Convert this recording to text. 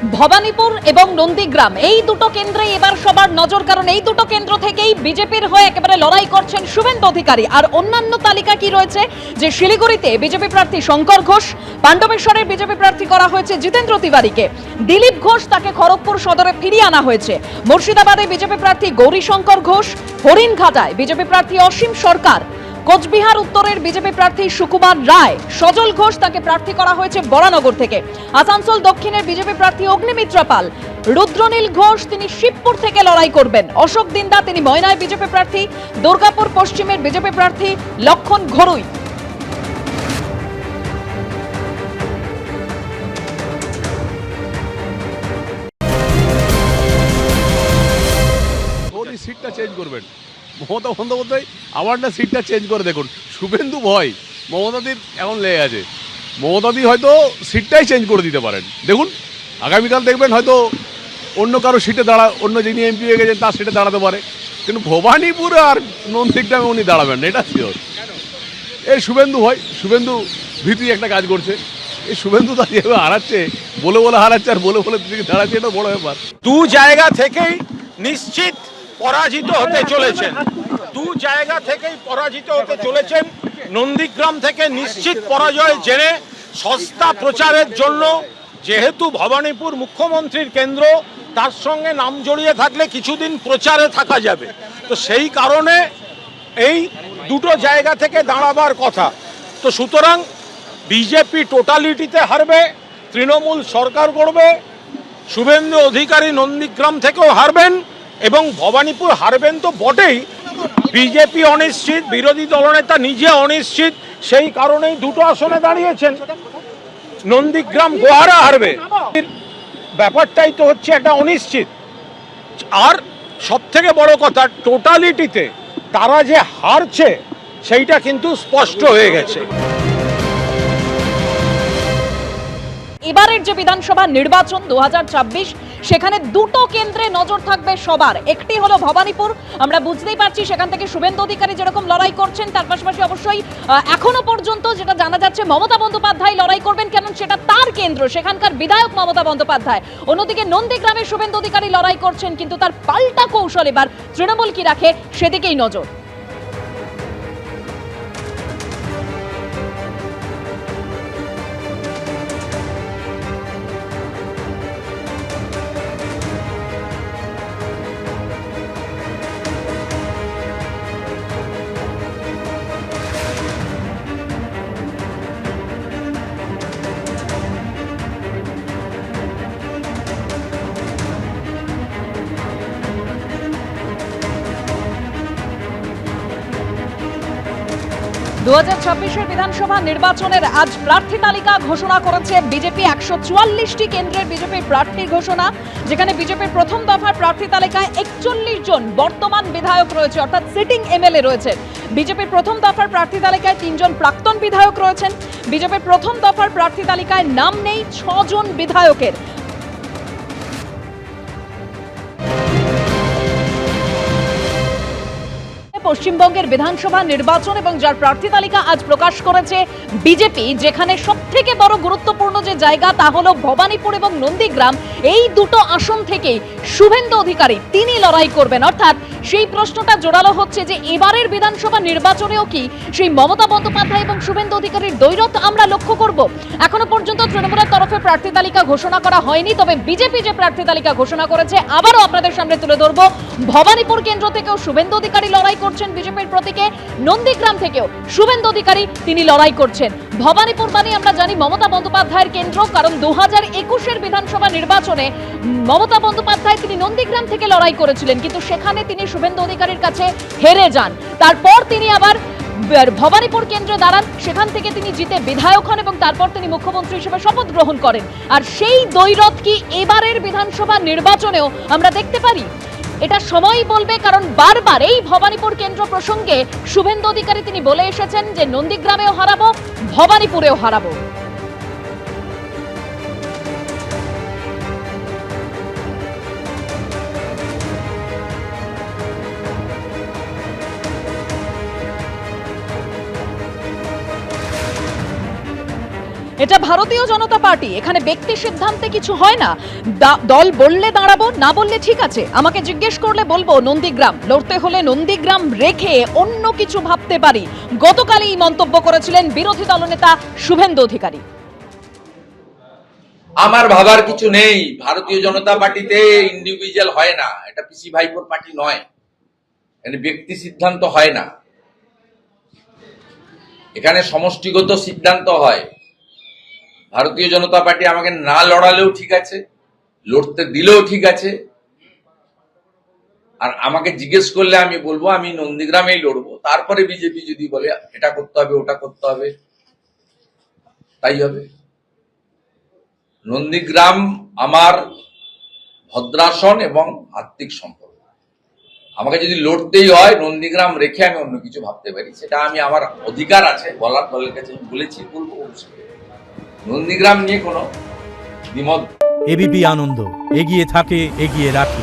ভবানীপুর এবং নন্দীগ্রাম এই দুটো কেন্দ্রে এবার সবার নজর, কারণ এই দুটো কেন্দ্র থেকেই বিজেপির হয়ে একেবারে লড়াই করছেন শুভেন্দু অধিকারী। আর অন্যান্য তালিকা কি রয়েছে, যে শিলিগুড়িতে বিজেপি প্রার্থী শঙ্কর ঘোষ, পাণ্ডবেশ্বরের বিজেপি প্রার্থী করা হয়েছে জিতেন্দ্র তিওয়ারিকে, দিলীপ ঘোষ তাকে খড়গপুর সদরে ফিরিয়ে আনা হয়েছে, মুর্শিদাবাদে বিজেপি প্রার্থী গৌরীশঙ্কর ঘোষ, হরিণঘাটায় বিজেপি প্রার্থী অসীম সরকার, কোচবিহার উত্তরের বিজেপি প্রার্থী সুকুমার রায়, সজল ঘোষ তাকে প্রার্থী করা হয়েছে বরানগর থেকে, আসানসোল দক্ষিণের বিজেপি প্রার্থী অগ্নিমিত্রা পাল, রুদ্রনীল ঘোষ তিনি শিবপুর থেকে লড়াই করবেন, অশোক দিন্দা তিনি ময়নায় বিজেপি প্রার্থী, দুর্গাপুর পশ্চিমের বিজেপি প্রার্থী লক্ষণ ঘরুই। সিটটা চেঞ্জ করবেন মমতা বন্দ্যোপাধ্যায়, আবার না সিটটা চেঞ্জ করে দেখুন। শুভেন্দু ভয় মমতাদির এখন লেগে আছে, মমতাদি হয়তো সিটটাই চেঞ্জ করে দিতে পারেন। দেখুন আগামীকাল দেখবেন হয়তো অন্য কারো সিটে অন্য যিনি এমপি হয়ে গেছেন তার সিটে দাঁড়াতে পারে, কিন্তু ভবানীপুর আর নন্দীগ্রামে উনি দাঁড়াবেন না, এটা শিওর। এই শুভেন্দু ভয়, শুভেন্দু ভীতি একটা কাজ করছে। এই শুভেন্দু তা যেভাবে হারাচ্ছে, বলে হারাচ্ছে আর বলে দাঁড়াচ্ছে, এটা বড় ব্যাপার। দু জায়গা থেকেই নিশ্চিত পরাজিত হতে চলেছেন, দু জায়গা থেকেই পরাজিত হতে চলেছেন। নন্দীগ্রাম থেকে নিশ্চিত পরাজয় জেনে সস্তা প্রচারের জন্য, যেহেতু ভবানীপুর মুখ্যমন্ত্রীর কেন্দ্র, তার সঙ্গে নাম জড়িয়ে থাকলে কিছুদিন প্রচারে থাকা যাবে, তো সেই কারণে এই দুটো জায়গা থেকে দাঁড়াবার কথা। তো সুতরাং বিজেপি টোটালিটিতে হারবে, তৃণমূল সরকার করবে, শুভেন্দু অধিকারী নন্দীগ্রাম থেকেও হারবেন এবং ভবানীপুর হারবেন তো বটেই। বিজেপি অনিশ্চিত, বিরোধী দলনেতা নিজে অনিশ্চিত, সেই কারণেই দুটো আসনে দাঁড়িয়েছেন। নন্দীগ্রাম গোহারা হারবে, ব্যাপারটাই তো হচ্ছে একটা অনিশ্চিত। আর সব থেকে বড় কথা, টোটালিটিতে তারা যে হারছে সেইটা কিন্তু স্পষ্ট হয়ে গেছে। এবারের যে বিধানসভা নির্বাচন 2024, সেখানে দুটো কেন্দ্রে নজর থাকবে সবার। একটি হলো ভবানীপুর, আমরা বুঝতেই পারছি সেখান থেকে শুভেন্দু অধিকারী যেরকম লড়াই করছেন, তার পাশাপাশি অবশ্যই এখনো পর্যন্ত যেটা জানা যাচ্ছে মমতা বন্দ্যোপাধ্যায় লড়াই করবেন, কারণ সেটা তার কেন্দ্র, সেখানকার বিধায়ক মমতা বন্দ্যোপাধ্যায়। অন্যদিকে নন্দীগ্রামে শুভেন্দু অধিকারী লড়াই করছেন, কিন্তু তার পাল্টা কৌশল এবার তৃণমূল কি রাখে সেদিকেই নজর। দু 2024 বিধানসভা নির্বাচনের আজ প্রার্থী তালিকা ঘোষণা করেছে বিজেপি। 144টি কেন্দ্রের বিজেপির প্রার্থীর ঘোষণা, যেখানে বিজেপির প্রথম দফার প্রার্থী তালিকায় 41 জন বর্তমান বিধায়ক রয়েছে, অর্থাৎ সিটিং এমএলএ রয়েছে। বিজেপির প্রথম দফার প্রার্থী তালিকায় 3 জন প্রাক্তন বিধায়ক রয়েছেন। বিজেপির প্রথম দফার প্রার্থী তালিকায় নাম নেই 6 জন বিধায়কের। পশ্চিমবঙ্গের বিধানসভা নির্বাচন এবং যার প্রার্থী তালিকা আজ প্রকাশ করেছে বিজেপি, যেখানে সবথেকে বড় গুরুত্বপূর্ণ যে জায়গা তা হলো ভবানীপুর এবং নন্দীগ্রাম। এই দুটো আসন থেকেই শুভেন্দু অধিকারী তিনি লড়াই করবেন, অর্থাৎ সেই প্রশ্নটা জোরালো হচ্ছে যে এবারের বিধানসভা নির্বাচনেও কি সেই মমতা বন্দ্যোপাধ্যায় এবং শুভেন্দু অধিকারীর দ্বৈরথ আমরা লক্ষ্য করব। এখনো পর্যন্ত তৃণমূলের তরফে প্রার্থী তালিকা ঘোষণা করা হয়নি, তবে বিজেপি যে প্রার্থী তালিকা ঘোষণা করেছে আবারও আপনাদের সামনে তুলে ধরবো। ভবানীপুর কেন্দ্র থেকেও শুভেন্দু অধিকারী লড়াই করছেন বিজেপির প্রতীকে, নন্দীগ্রাম থেকেও শুভেন্দু অধিকারী তিনি লড়াই করছেন। ভবানীপুর মানে আমরা জানি মমতা বন্দ্যোপাধ্যায়ের কেন্দ্র, কারণ 2021 বিধানসভা নির্বাচনে মমতা বন্দ্যোপাধ্যায় তিনি নন্দীগ্রাম থেকে লড়াই করেছিলেন, কিন্তু সেখানে তিনি শুভেন্দু অধিকারীর কাছে হেরে যান। তারপর তিনি আবার ভবানীপুর কেন্দ্রে দাঁড়ান, সেখান থেকে তিনি জিতে বিধায়ক হন এবং তারপর তিনি মুখ্যমন্ত্রী হিসেবে শপথ গ্রহণ করেন। আর সেই দ্বৈরথ কি এবারের বিধানসভা নির্বাচনেও আমরা দেখতে পারি? এটা সময়ই বলবে, কারণ বারবার এই ভবানীপুর কেন্দ্র প্রসঙ্গে শুভেন্দু অধিকারী তিনি বলে এসেছেন যে নন্দীগ্রামেও হারাবো, ভবানীপুরেও হারাবো। এটা ভারতীয় জনতা পার্টি, এখানে ব্যক্তি সিদ্ধান্তে কিছু হয় না। দল বললে দাঁড়াবো, না বললে ঠিক আছে। আমাকে জিজ্ঞেস করলে বলবো নন্দীগ্রাম, লড়তে হলে নন্দীগ্রাম রেখে অন্য কিছু ভাবতে পারি। গতকালই মন্তব্য করেছিলেন বিরোধী দলনেতা শুভেন্দু অধিকারী। আমার ভাবার কিছু নেই। ভারতীয় জনতা পার্টিতে ইন্ডিভিজুয়াল হয় না, এটা পিসি ভাইপোর পার্টি নয়, এখানে ব্যক্তি সিদ্ধান্ত হয় না, এখানে সমষ্টিগত সিদ্ধান্ত হয়। ভারতীয় জনতা পার্টি আমাকে না লড়ালেও ঠিক আছে, লড়তে দিলেও ঠিক আছে, আর আমাকে জিজ্ঞেস করলে আমি বলবো আমি নন্দীগ্রামেই লড়বো। তারপরে বিজেপি যদি বলে এটা করতে হবে ওটা করতে হবে, তাই হবে। নন্দীগ্রাম আমার ভদ্রাসন এবং আত্মিক সম্পর্ক। আমাকে যদি লড়তেই হয় নন্দীগ্রাম রেখে আমি অন্য কিছু ভাবতে পারি, সেটা আমি আমার অধিকার আছে বলার, দলের কাছে বলেছি, বলবো। নন্দীগ্রাম নিয়ে কোনো দ্বিমত। এবিপি আনন্দ, এগিয়ে থাকে, এগিয়ে রাখে।